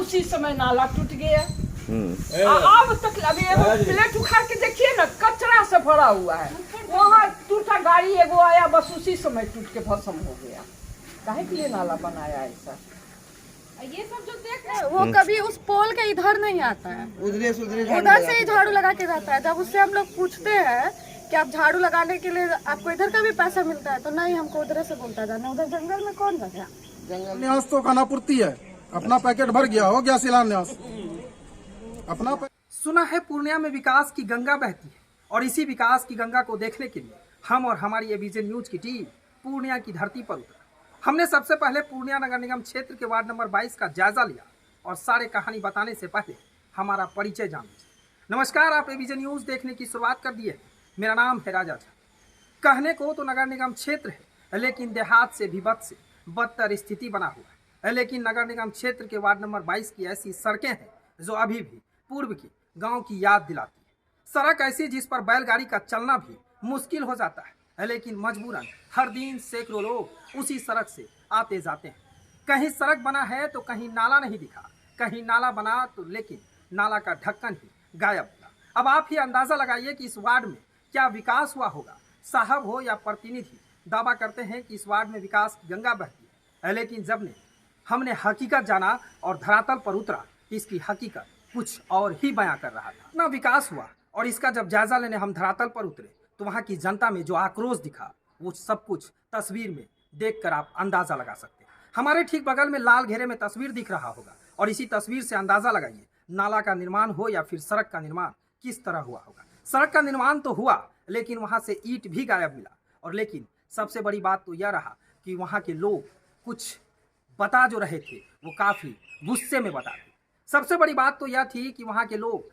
उसी समय नाला टूट गया। अब तक अभी एगो प्लेट उखाड़ के देखिए ना, कचरा से भरा हुआ है। वहाँ टूटा गाड़ी एगो आया, बस उसी समय टूट के भस्म हो गया। काहे के लिए नाला बनाया ऐसा? ये सब जो देख रहे हैं वो कभी उस पोल के इधर नहीं आता है, उधर से ही झाड़ू लगा के जाता है। जब उससे हम लोग पूछते हैं कि आप झाड़ू लगाने के लिए आपको इधर का भी पैसा मिलता है, तो नहीं, हमको उधर से बोलता जाना, उधर जंगल में कौन जाता? शिलान्यास तो खानापूर्ति है, अपना पैकेट भर गया, हो गया शिलान्यास अपना। सुना है पूर्णिया में विकास की गंगा बहती है, और इसी विकास की गंगा को देखने के लिए हम और हमारी एबीजे न्यूज की टीम पूर्णिया की धरती पर उतरा। हमने सबसे पहले पूर्णिया नगर निगम क्षेत्र के वार्ड नंबर 22 का जायजा लिया, और सारे कहानी बताने से पहले हमारा परिचय जान लीजिए। नमस्कार, आप एबीजे न्यूज देखने की शुरुआत कर दिए। मेरा नाम है राजा झा। कहने को तो नगर निगम क्षेत्र है, लेकिन देहात से भी बद से बदतर स्थिति बना हुआ है। लेकिन नगर निगम क्षेत्र के वार्ड नंबर 22 की ऐसी सड़कें हैं जो अभी भी पूर्व के गांव की याद दिलाती है। सड़क ऐसी जिस पर बैलगाड़ी का चलना भी मुश्किल हो जाता है, लेकिन मजबूरन हर दिन सैकड़ों लोग उसी सड़क से आते जाते हैं। कहीं सड़क बना है तो कहीं नाला नहीं दिखा, कहीं नाला बना तो लेकिन नाला का ढक्कन ही गायब हुआ। अब आप ही अंदाजा लगाइए कि इस वार्ड में क्या विकास हुआ होगा। साहब हो या प्रतिनिधि दावा करते हैं कि इस वार्ड में विकास की गंगा बहती है, लेकिन जब हमने हकीकत जाना और धरातल पर उतरा, इसकी हकीकत कुछ और ही बयां कर रहा था। इतना विकास हुआ और इसका जब जायजा लेने हम धरातल पर उतरे तो वहां की जनता में जो आक्रोश दिखा, वो सब कुछ तस्वीर में देखकर आप अंदाजा लगा सकते हैं। हमारे ठीक बगल में लाल घेरे में तस्वीर दिख रहा होगा, और इसी तस्वीर से अंदाजा लगाइए नाला का निर्माण हो या फिर सड़क का निर्माण किस तरह हुआ होगा। सड़क का निर्माण तो हुआ, लेकिन वहां से ईंट भी गायब मिला। और लेकिन सबसे बड़ी बात तो यह रहा कि वहां के लोग कुछ बता जो रहे थे वो काफी गुस्से में बता रहे। सबसे बड़ी बात तो यह थी कि वहां के लोग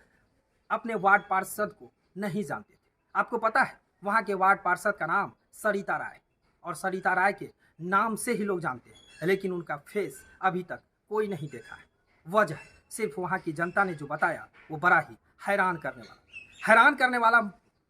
अपने वार्ड पार्षद को नहीं जानते थे। आपको पता है वहां के वार्ड पार्षद का नाम सरिता राय, और सरिता राय के नाम से ही लोग जानते हैं, लेकिन उनका फेस अभी तक कोई नहीं देखा है। वजह सिर्फ वहां की जनता ने जो बताया वो बड़ा ही हैरान करने वाला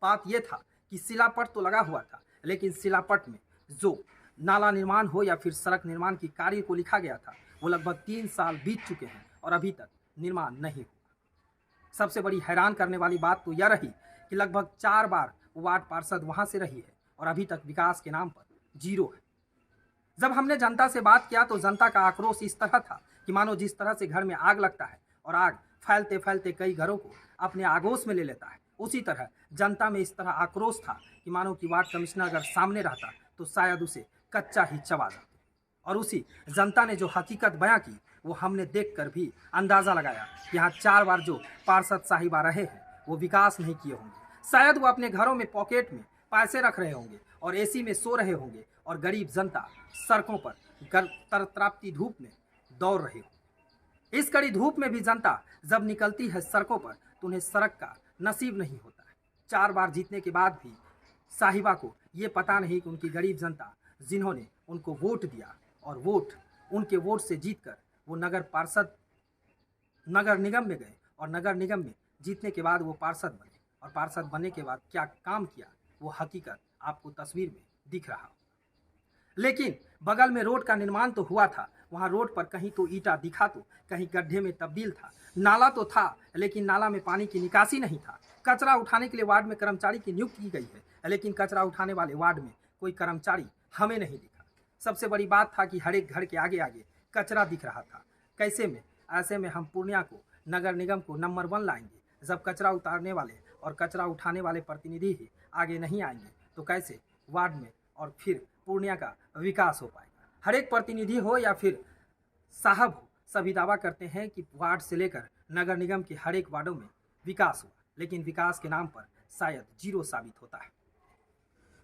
बात यह था कि शिलापट तो लगा हुआ था, लेकिन शिलापट में जो नाला निर्माण हो या फिर सड़क निर्माण की कार्य को लिखा गया था वो लगभग 3 साल बीत चुके हैं और अभी तक निर्माण नहीं हुआ। सबसे बड़ी हैरान करने वाली बात तो यह रही कि लगभग 4 बार वार्ड पार्षद वहां से रही है और अभी तक विकास के नाम पर जीरो है। जब हमने जनता से बात किया तो जनता का आक्रोश इस तरह था कि मानो जिस तरह से घर में आग लगता है और आग फैलते फैलते कई घरों को अपने आगोश में ले लेता है, उसी तरह जनता में इस तरह आक्रोश था कि मानो कि वार्ड कमिश्नर अगर सामने रहता तो शायद उसे कच्चा ही चबा जाता। और उसी जनता ने जो हकीकत बयां की वो हमने देखकर भी अंदाज़ा लगाया कि यहाँ 4 बार जो पार्षद साहिबा रहे हैं वो विकास नहीं किए होंगे। शायद वो अपने घरों में पॉकेट में पैसे रख रहे होंगे और एसी में सो रहे होंगे, और गरीब जनता सड़कों पर तरतरापती धूप में दौड़ रही हो। इस कड़ी धूप में भी जनता जब निकलती है सड़कों पर तो उन्हें सड़क का नसीब नहीं होता है। 4 बार जीतने के बाद भी साहिबा को ये पता नहीं कि उनकी गरीब जनता जिन्होंने उनको वोट दिया और उनके वोट से जीतकर वो नगर निगम में गए, और नगर निगम में जीतने के बाद वो पार्षद बने, और पार्षद बनने के बाद क्या काम किया वो हकीकत आपको तस्वीर में दिख रहा। लेकिन बगल में रोड का निर्माण तो हुआ था, वहाँ रोड पर कहीं तो ईंटा दिखा तो कहीं गड्ढे में तब्दील था। नाला तो था, लेकिन नाला में पानी की निकासी नहीं था। कचरा उठाने के लिए वार्ड में कर्मचारी की नियुक्ति की गई है, लेकिन कचरा उठाने वाले वार्ड में कोई कर्मचारी हमें नहीं दिखा। सबसे बड़ी बात था कि हर एक घर के आगे आगे कचरा दिख रहा था। कैसे में ऐसे में हम पूर्णिया को नगर निगम को नंबर 1 लाएंगे। जब कचरा उतारने वाले और कचरा उठाने वाले प्रतिनिधि ही आगे नहीं आएंगे तो कैसे वार्ड में और फिर पूर्णिया का विकास हो पाएगा। हर एक प्रतिनिधि हो या फिर साहब हो, सभी दावा करते हैं कि वार्ड से लेकर नगर निगम के हर एक वार्डों में विकास हुआ, लेकिन विकास के नाम पर शायद जीरो साबित होता है।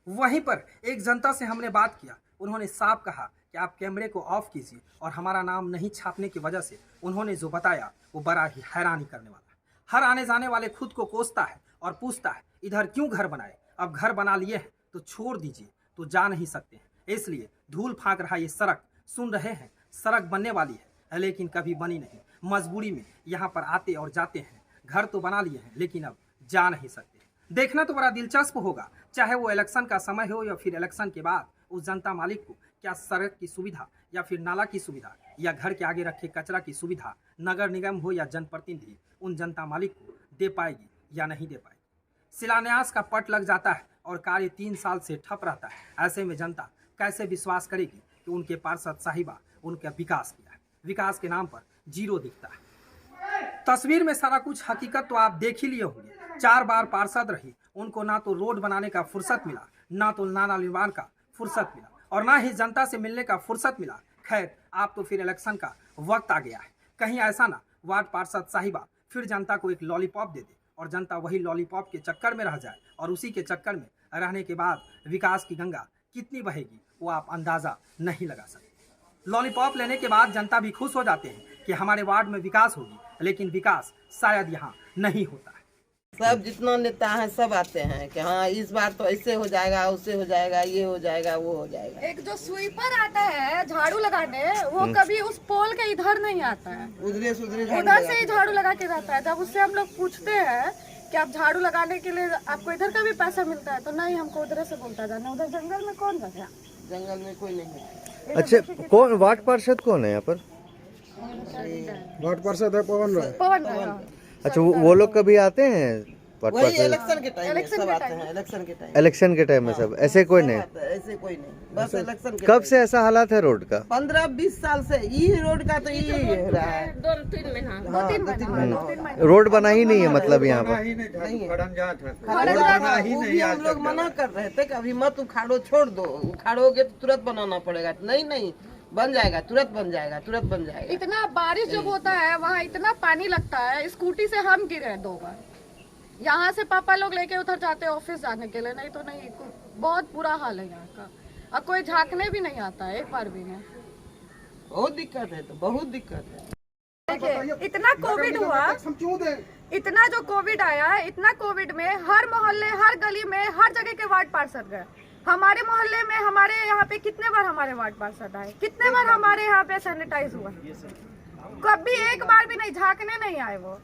वहीं पर एक जनता से हमने बात किया, उन्होंने साफ कहा कि आप कैमरे को ऑफ कीजिए, और हमारा नाम नहीं छापने की वजह से उन्होंने जो बताया वो बड़ा ही हैरानी करने वाला है। हर आने जाने वाले खुद को कोसता है और पूछता है इधर क्यों घर बनाए, अब घर बना लिए हैं तो छोड़ दीजिए, तो जा नहीं सकते हैं। इसलिए धूल फांक रहा ये सड़क, सुन रहे हैं सड़क बनने वाली है लेकिन कभी बनी नहीं। मजबूरी में यहाँ पर आते और जाते हैं, घर तो बना लिए हैं लेकिन अब जा नहीं सकते। देखना तो बड़ा दिलचस्प होगा, चाहे वो इलेक्शन का समय हो या फिर इलेक्शन के बाद उस जनता मालिक को क्या सड़क की सुविधा या फिर नाला की सुविधा या घर के आगे रखे कचरा की सुविधा नगर निगम हो या जनप्रतिनिधि उन जनता मालिक को दे पाएगी या नहीं दे पाएगी। शिलान्यास का पट लग जाता है और कार्य 3 साल से ठप रहता है। ऐसे में जनता कैसे विश्वास करेगी कि उनके पार्षद साहिबा उनका विकास किया है। विकास के नाम पर जीरो दिखता है। तस्वीर में सारा कुछ हकीकत तो आप देख ही लिए होंगे। 4 बार पार्षद रही, उनको ना तो रोड बनाने का फुर्सत मिला, ना तो नाला निर्माण का फुर्सत मिला और ना ही जनता से मिलने का फुर्सत मिला। खैर, आप तो फिर इलेक्शन का वक्त आ गया है। कहीं ऐसा ना वार्ड पार्षद साहिबा फिर जनता को एक लॉलीपॉप दे दे और जनता वही लॉलीपॉप के चक्कर में रह जाए और उसी के चक्कर में रहने के बाद विकास की गंगा कितनी बहेगी वो आप अंदाजा नहीं लगा सकते। लॉलीपॉप लेने के बाद जनता भी खुश हो जाते हैं कि हमारे वार्ड में विकास होगी, लेकिन विकास शायद यहाँ नहीं होता है। सब जितना नेता है सब आते हैं कि हाँ इस बार तो ऐसे हो जाएगा, उससे हो जाएगा, ये हो जाएगा, वो हो जाएगा। एक जो स्वीपर आता है झाड़ू लगाने, वो कभी उस पोल के इधर नहीं आता है, उधर से ही झाड़ू लगा के जाता है। जब उससे हम लोग पूछते हैं कि आप झाड़ू लगाने के लिए आपको इधर का भी पैसा मिलता है, तो नहीं, हमको उधर से बोलता जाना। उधर जंगल में कौन गया? जंगल में कोई नहीं है। अच्छा, कौन वार्ड पार्षद कौन है यहाँ पर? वार्ड पार्षद है पवन राय। पवन राय। अच्छा, वो लोग कभी आते हैं वार्ड वही पार्षद? इलेक्शन के टाइम में सब आते हैं। इलेक्शन के टाइम इलेक्शन के टाइम में सब, ऐसे कोई नहीं? ऐसे कोई नहीं, बस इलेक्शन के कब से ऐसा हालात है रोड का? 15-20 साल से ये रोड का तो ये हो रहा है। 2-3 महीना रोड बना ही नहीं है मतलब यहाँ पर? नहीं है। वो भी हम लोग मना कर रहे थे कि अभी मत उखाड़ो, छोड़ दो। उखाड़ोगे तो तुरंत बनाना पड़ेगा। नहीं, बन जाएगा, तुरंत बन जाएगा, तुरंत बन जाएगा। इतना बारिश जब होता है वहाँ इतना पानी लगता है, स्कूटी से हम गिरे 2 बार। यहाँ से पापा लोग लेके उधर जाते हैं ऑफिस जाने के लिए, नहीं तो नहीं। बहुत बुरा हाल है यहाँ का। अब कोई झांकने भी नहीं आता है, एक बार भी नहीं। बहुत दिक्कत है, तो बहुत दिक्कत है। देखिए, इतना कोविड हुआ, इतना जो कोविड आया, इतना कोविड में हर मोहल्ले, हर गली में, हर जगह के वार्ड पार्षद गए। हमारे मोहल्ले में, हमारे यहाँ पे कितने बार हमारे वार्ड पार्षद आए, कितने बार हमारे यहाँ पे सैनिटाइज हुआ। कभी एक बार भी नहीं झांकने नहीं आए वो,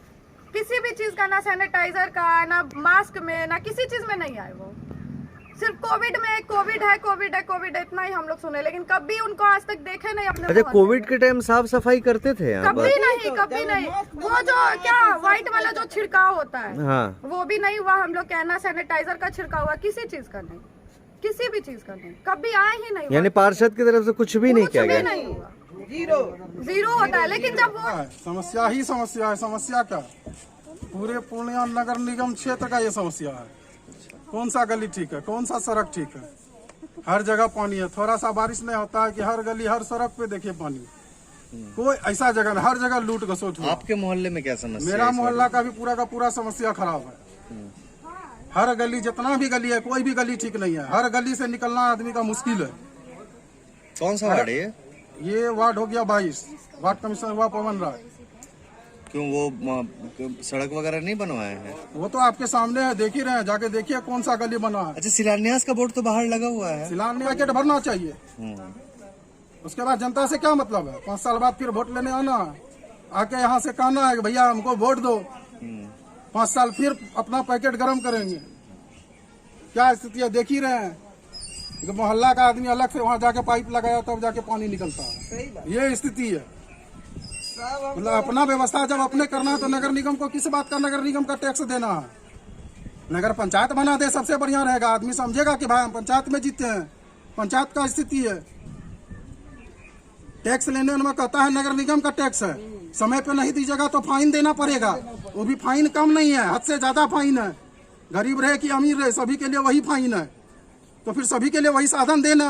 किसी भी चीज का, ना सैनिटाइजर का, ना मास्क में, ना किसी चीज में नहीं आए वो। सिर्फ कोविड में कोविड है इतना ही हम लोग सुने, लेकिन कभी उनको आज तक देखे नहीं अपने। अच्छा, कोविड के टाइम साफ सफाई करते थे यहाँ पर? कभी नहीं। वो जो क्या व्हाइट वाला जो छिड़काव होता है, हाँ, वो भी नहीं हुआ हम लोग के। ना सैनिटाइजर का छिड़काव हुआ, किसी चीज का नहीं, किसी भी चीज का नहीं, कभी आए ही नहीं। यानी पार्षद की तरफ से कुछ भी नहीं किया गया? नहीं हुआ, जीरो होता है। लेकिन जब वो समस्या ही समस्या है। समस्या क्या? पूरे पूर्णिया नगर निगम क्षेत्र का ये समस्या है। कौन सा गली ठीक है, कौन सा सड़क ठीक है? हर जगह पानी है। थोड़ा सा बारिश नहीं होता है कि हर गली, हर सड़क पे देखिए पानी। कोई ऐसा जगह नहीं, हर जगह लूट घसोट हुआ। आपके मोहल्ले में क्या समस्या? मेरा मोहल्ला का भी पूरा पूरा समस्या खराब है। हर गली, जितना भी गली है, कोई भी गली ठीक नहीं है। हर गली से निकलना आदमी का मुश्किल है। कौन सा वार्ड है ये वार्ड हो गया 22। वार्ड कमिश्नर हुआ पवन राय। क्यों, वो सड़क वगैरह नहीं बनवाए हैं? वो तो आपके सामने है, देख ही रहे हैं, जाके देखिए कौन सा गली बना है। अच्छा, शिलान्यास का बोर्ड तो बाहर लगा हुआ है। शिलान्यास पैकेट भरना चाहिए। उसके बाद जनता से क्या मतलब है? 5 साल बाद फिर वोट लेने आना है, आके यहाँ से कहना है कि भैया हमको वोट दो। 5 साल फिर अपना पैकेट गर्म करेंगे। क्या स्थिति है, देख ही रहे हैं। मोहल्ला का आदमी अलग से वहाँ जाके पाइप लगाया तब जाके पानी निकलता है। ये स्थिति है। मतलब अपना व्यवस्था जब अपने करना है तो नगर निगम को किस बात का नगर निगम का टैक्स देना है? नगर पंचायत बना दे, सबसे बढ़िया रहेगा। आदमी समझेगा कि भाई हम पंचायत में जीते हैं। पंचायत का स्थिति है, टैक्स लेने में कहता है नगर निगम का टैक्स है, समय पे नहीं दीजिएगा तो फाइन देना पड़ेगा। वो भी फाइन कम नहीं है, हद से ज्यादा फाइन है। गरीब रहे कि अमीर रहे, सभी के लिए वही फाइन है। तो फिर सभी के लिए वही साधन देना।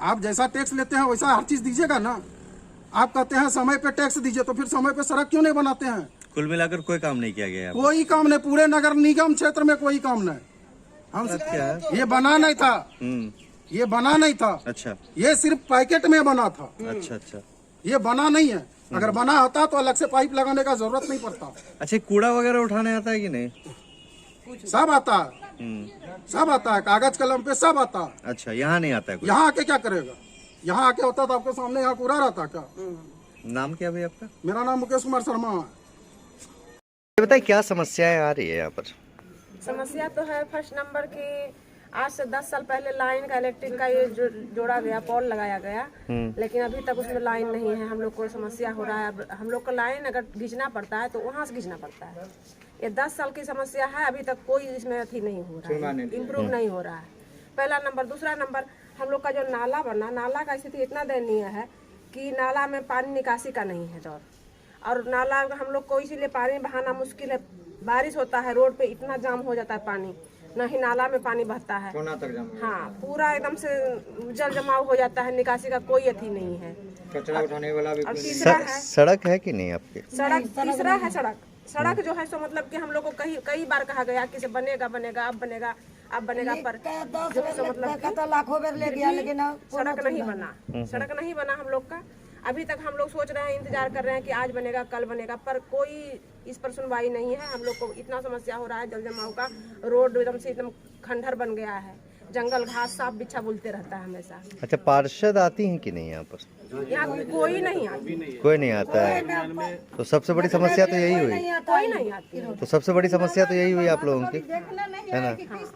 आप जैसा टैक्स लेते हैं वैसा हर चीज दीजिएगा ना। आप कहते हैं समय पे टैक्स दीजिए, तो फिर समय पे सड़क क्यों नहीं बनाते हैं? कुल मिलाकर कोई काम नहीं किया गया? कोई काम नहीं, पूरे नगर निगम क्षेत्र में कोई काम नहीं। हम ये बना नहीं था, ये बना नहीं था। अच्छा, ये सिर्फ पैकेट में बना था। अच्छा, ये बना नहीं है। अगर बना होता तो अलग से पाइप लगाने का जरूरत नहीं पड़ता। अच्छा, कूड़ा वगैरह उठाने आता है कि नहीं? सब आता है, सब आता है, कागज कलम पे सब आता है। अच्छा, यहाँ नहीं आता है कोई? यहाँ आके क्या करेगा? यहाँ आके होता तो आपके सामने यहाँ कूड़ा रहता क्या? नाम क्या भाई आपका? मेरा नाम मुकेश कुमार शर्मा है। बताइए क्या समस्याएं आ रही है यहाँ पर? समस्या तो है फर्स्ट नंबर की आज से 10 साल पहले लाइन का इलेक्ट्रिक का ये जोड़ा गया, पॉल लगाया गया, लेकिन अभी तक उसमें लाइन नहीं है। हम लोग को समस्या हो रहा है। अब हम लोग को लाइन अगर खींचना पड़ता है तो वहाँ से खींचना पड़ता है। ये 10 साल की समस्या है, अभी तक कोई इसमें अथी नहीं हो रहा है, इम्प्रूव नहीं हो रहा है। पहला नंबर। दूसरा नंबर, हम लोग का जो नाला बना, नाला का स्थिति इतना दयनीय है कि नाला में पानी निकासी का नहीं है दौर, और नाला हम लोग को इसीलिए पानी बहाना मुश्किल है। बारिश होता है, रोड पे इतना जाम हो जाता है पानी, न ही नाला में पानी बहता है। तक जाम। हाँ, पूरा एकदम से जल जमाव हो जाता है, निकासी का कोई अथी नहीं है। कचरा उठाने वाला भी। और तीसरा है सड़क है कि नहीं आपके? सड़क। तीसरा है सड़क जो है सो मतलब कि हम लोग को कई बार कहा गया कि से बनेगा अब बनेगा, पर जो है सो मतलब लाखों बार ले गया, लेकिन सड़क नहीं बना हम लोग का। अभी तक हम लोग सोच रहे हैं, इंतजार कर रहे हैं कि आज बनेगा कल बनेगा, पर कोई इस पर सुनवाई नहीं है। हम लोग को इतना समस्या हो रहा है जल जमाव का, रोड एकदम से एकदम खंडहर बन गया है, जंगल घास सांप बिच्छा बुलते रहता है हमेशा। अच्छा, पार्षद आती हैं कि नहीं यहाँ पर? यहाँ कोई नहीं आती, कोई नहीं आता है। तो सबसे बड़ी समस्या तो यही हुई, कोई नहीं आती। तो सबसे बड़ी समस्या तो यही हुई आप लोगों की, है ना?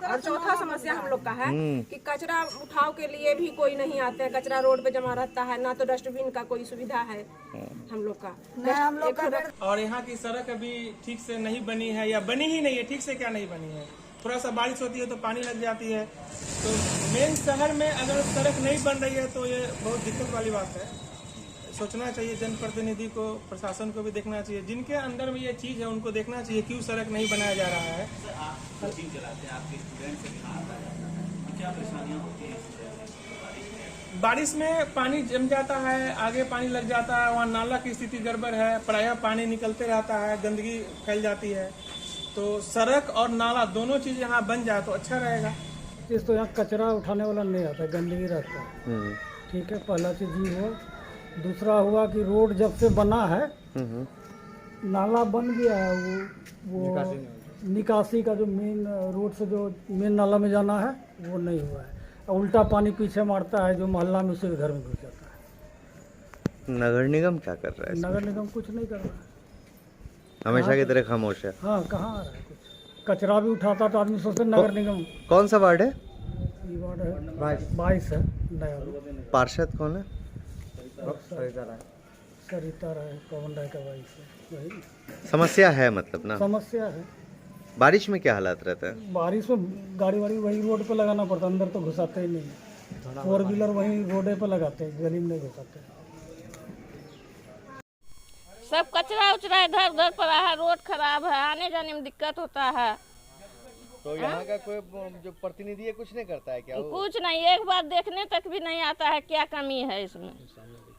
और चौथा समस्या हम लोग का है कि कचरा उठाव के लिए भी कोई नहीं आते हैं। कचरा रोड पे जमा रहता है, ना तो डस्टबिन का कोई सुविधा है हम लोग का। और यहाँ की सड़क अभी ठीक से नहीं बनी है, या बनी ही नहीं है। ठीक से क्या नहीं बनी है, थोड़ा सा बारिश होती है तो पानी लग जाती है। तो मेन शहर में अगर सड़क नहीं बन रही है तो ये बहुत दिक्कत वाली बात है। सोचना चाहिए जनप्रतिनिधि को, प्रशासन को भी देखना चाहिए। जिनके अंदर में ये चीज़ है उनको देखना चाहिए क्यों सड़क नहीं बनाया जा रहा है। बारिश में पानी जम जाता है, आगे पानी लग जाता है, वहाँ नाला की स्थिति गड़बड़ है, प्रायः पानी निकलते रहता है, गंदगी फैल जाती है। तो सड़क और नाला दोनों चीज यहाँ बन जाए तो अच्छा रहेगा। इस तो यहाँ कचरा उठाने वाला नहीं आता, गंदगी रहता है। ठीक है, पहला चीज ये हुआ। दूसरा हुआ कि रोड जब से बना है, नाला बन गया है, वो निकासी का जो मेन रोड से जो मेन नाला में जाना है वो नहीं हुआ है। उल्टा पानी पीछे मारता है, जो मोहल्ला में उसी के घर में घुस जाता है। नगर निगम क्या कर रहा है? नगर निगम कुछ नहीं कर रहा है, हमेशा की तरह खामोश है। हाँ, कहाँ आ रहा है कुछ। कचरा भी उठाता तो आदमी सोचते नगर निगम। कौन सा वार्ड है? ये वार्ड है 22 है नया। पार्षद कौन है? सरिता राय, पवन राय का 22 है। वही समस्या है मतलब ना? समस्या है। बारिश में क्या हालात रहता है? बारिश में गाड़ी वाड़ी वही रोड पे लगाना पड़ता, अंदर तो घुसाते ही नहीं। 4 व्हीलर वही रोडे पे लगाते हैं, गली में नहीं घुसाते। सब कचरा उचरा इधर उधर पड़ा है, रोड खराब है, आने जाने में दिक्कत होता है। तो यहाँ का कोई जो प्रतिनिधि है कुछ नहीं करता है क्या? कुछ नहीं, एक बार देखने तक भी नहीं आता है, क्या कमी है इसमें।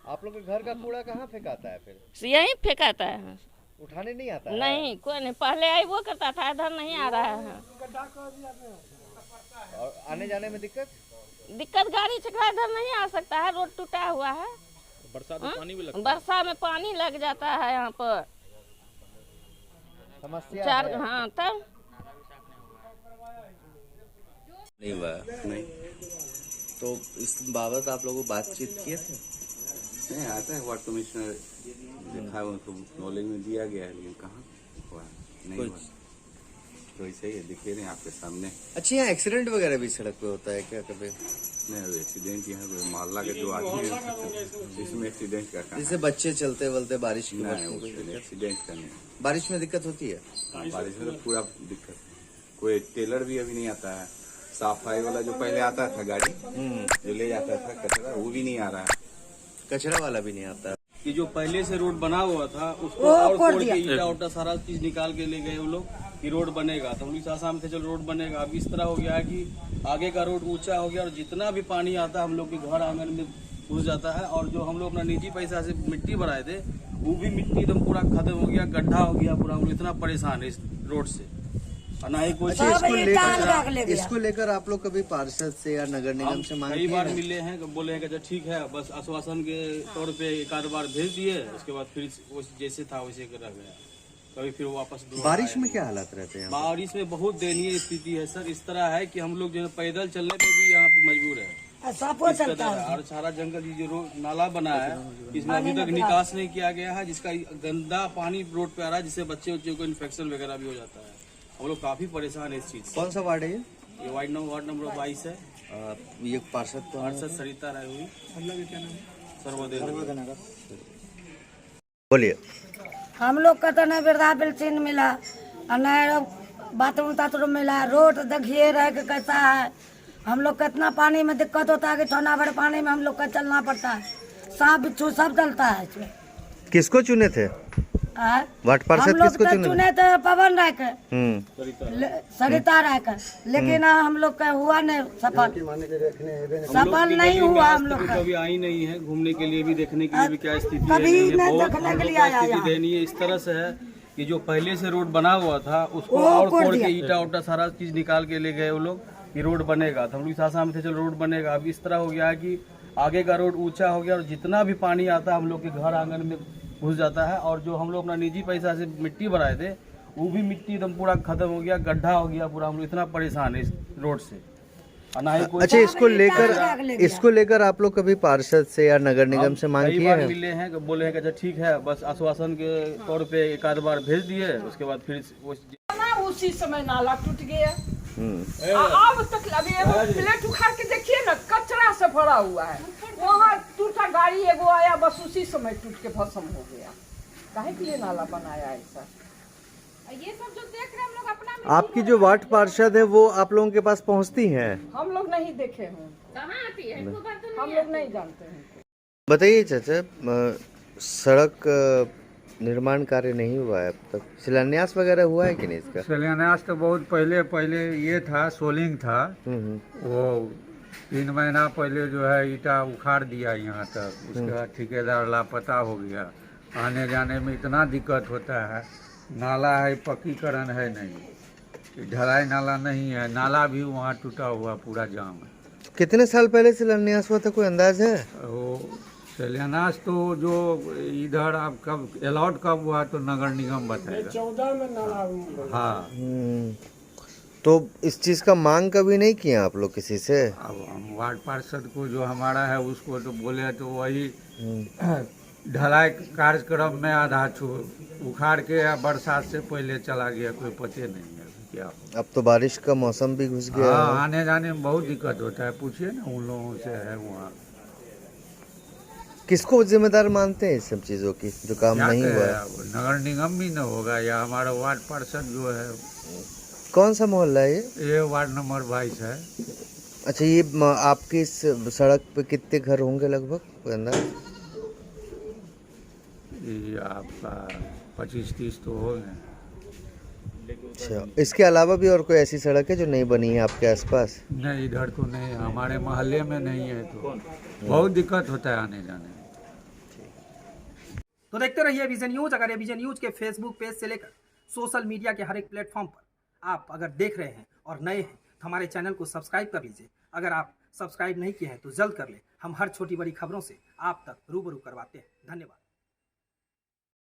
आप लोग के घर का कूड़ा कहाँ फेंकाता है फिर? यहीं फेंकाता है, उठाने नहीं आता है? नहीं, कोई नहीं। पहले आई वो करता था, इधर नहीं आ रहा है। और आने जाने में दिक्कत गाड़ी चक्रा इधर नहीं आ सकता है, रोड टूटा हुआ है। बरसात में पानी भी लगता है। बरसात में पानी लग जाता है यहाँ पर, समस्या है। हाँ, तब नहीं हुआ नहीं। तो इस बाबत आप लोगों को बातचीत किए थे? नहीं, आता है वार्ड कमिश्नर देखा है, उनको नॉलेज में दिया गया है, लेकिन कहाँ हुआ नहीं हुआ। तो ऐसे ही दिखे नहीं आपके सामने। अच्छा, यहाँ एक्सीडेंट वगैरह भी सड़क पे होता है क्या कभी? नहीं, एक्सीडेंट यहाँ पे मोहल्ला के जो आदमी है इसमें एक्सीडेंट का जैसे बच्चे चलते वलते बारिश की एक्सीडेंट करने। बारिश में दिक्कत होती है? हाँ, बारिश में तो पूरा दिक्कत है। कोई टेलर भी अभी नहीं आता है। सफाई वाला जो पहले आता था गाड़ी जो ले जाता था कचरा, वो भी नहीं आ रहा है। कचरा वाला भी नहीं आता। कि जो पहले से रोड बना हुआ था उसको और खोल के ईटा उटा सारा चीज निकाल के ले गए वो लोग कि रोड बनेगा। तो हम लोग आसाम थे, चलो रोड बनेगा। अब इस तरह हो गया है कि आगे का रोड ऊंचा हो गया और जितना भी पानी आता है हम लोग के घर आंगन में घुस जाता है। और जो हम लोग अपना निजी पैसा से मिट्टी भराए थे वो भी मिट्टी एकदम पूरा खत्म हो गया, गड्ढा हो गया पूरा। हम लोग इतना परेशान है इस रोड से, और ना ही कोई इसको लेकर आप लोग कभी पार्षद से या नगर निगम से मांग? कई बार मिले हैं, बोले हैं कि ठीक है, बस आश्वासन के तौर पे एक आध बार भेज दिए, उसके बाद फिर जैसे था वैसे रह गया। कभी फिर वापस। बारिश में क्या हालात रहते हैं? बारिश में बहुत दयनीय स्थिति है सर। इस तरह है कि हम लोग जो पैदल चलने पे भी यहाँ पे मजबूर है। और सारा जंगल जो नाला बना है इसमें अभी तक निकास नहीं किया गया है, जिसका गंदा पानी रोड पे आ रहा है, जिससे बच्चे को इन्फेक्शन वगैरह भी हो जाता है। हम लोग काफी परेशान है इस चीज से। कौन सा वार्ड है ये? ये वार्ड नंबर 22 है। ये पार्षद तो पार्षद सरिता राय हुई, सर्वोदय नगर। बोलिए। हम लोग का तो नहीं वृद्धा पेंशन मिला और न बाथरूम मिला। रोड देखिए रह के कैसा है। हम लोग कितना पानी में दिक्कत होता है कि ठंडा भर पानी में हम लोग का चलना पड़ता है। सांप बिच्छू सब चलता है इसमें। किसको चुने थे वार्ड पार्षद? किसको चुने थे? पवन राय के, सरिता राय का, लेकिन हम लोग का हुआ नहीं सफल नहीं हुआ। हम लोग कभी आई नहीं है घूमने के लिए भी, देखने के लिए भी क्या स्थिति कभी है। नहीं देखने के लिए आया। स्थिति दयनीय इस तरह से है कि जो पहले से रोड बना हुआ था उसको और तोड़ के ईटा उटा सारा चीज निकाल के ले गए वो लोग कि रोड बनेगा। तो हम लोग आशा में थे चलो रोड बनेगा। अब इस तरह हो गया है कि आगे का रोड ऊंचा हो गया और जितना भी पानी आता है हम लोग के घर आंगन में घुस जाता है। और जो हम लोग अपना निजी पैसा से मिट्टी बनाए थे वो भी मिट्टी एकदम पूरा खत्म हो गया, गड्ढा हो गया पूरा। हम लोग इतना परेशान है इस रोड से। अच्छा, इसको लेकर आप लोग कभी पार्षद से या नगर निगम से मांग किए हैं? मिले हैं, बोले हैं कि अच्छा ठीक है, बस आश्वासन के तौर पे एक आध बार भेज दिए। उसके बाद फिर उसी समय नाला टूट गया। अब तक अभी प्लेट उखाड़ के देखिए ना, कचरा से भरा हुआ है। वहाँ टूटा गाड़ी एगो आया, बस उसी समय टूट के भस्म हो गया। काहे के लिए नाला बनाया ऐसा? ये सब जो देख रहे हैं हम लोग अपना। आपकी जो वार्ड पार्षद है वो आप लोगों के पास पहुंचती हैं? हम लोग नहीं देखे हैं। कहाँ आती है? हम लोग नहीं जानते हैं। बताइए चाचा, सड़क निर्माण कार्य नहीं हुआ है अब तक, शिलान्यास वगैरह हुआ है कि नहीं इसका? शिलान्यास तो बहुत पहले ये था, सोलिंग था। वो 3 महीना पहले जो है ईटा उखाड़ दिया यहाँ तक। उसके बाद ठेकेदार लापता हो गया। आने जाने में इतना दिक्कत होता है। नाला है, पक्कीकरण है नहीं, ढलाई नाला नहीं है। नाला भी वहाँ टूटा हुआ पूरा जाम है। कितने साल पहले शिलान्यास हुआ था, कोई अंदाज है? वो शिलान्यास तो जो इधर आप कब अलॉट कब हुआ तो नगर निगम बताएगा। 14 में नाला। हाँ। तो इस चीज का मांग कभी नहीं किया आप लोग किसी से? अब हम वार्ड पार्षद को जो हमारा है उसको तो बोले तो वही ढलाई कार्यक्रम में आधा उखाड़ के या बरसात से पहले चला गया, कोई पते नहीं है क्या। अब तो बारिश का मौसम भी घुस गया। हाँ, आने जाने में बहुत दिक्कत होता है। पूछिए ना उन लोगों से है वहाँ। किसको जिम्मेदार मानते हैं इस सब चीजों की जो काम नहीं हुआ? नगर निगम भी न होगा या हमारा वार्ड पार्षद जो है। कौन सा मोहल्ला है ये वार्ड नंबर 22 है। अच्छा, ये आपकी इस सड़क पे कितने घर होंगे लगभग, कोई अंदाज? ये आपका 25-30 तो होंगे। अच्छा, इसके अलावा भी और कोई ऐसी सड़क है जो नहीं बनी है आपके आसपास? नहीं, इधर तो नहीं, हमारे मोहल्ले में नहीं है। तो बहुत दिक्कत होता है आने जाने में। तो देखते रहिए विजन न्यूज। अगर ये विजन न्यूज के फेसबुक पेज से लेकर सोशल मीडिया के हर एक प्लेटफॉर्म पर आप अगर देख रहे हैं और नए हैं तो हमारे चैनल को सब्सक्राइब कर लीजिए। अगर आप सब्सक्राइब नहीं किए हैं तो जल्द कर ले। हम हर छोटी बड़ी खबरों से आप तक रूबरू करवाते हैं। धन्यवाद।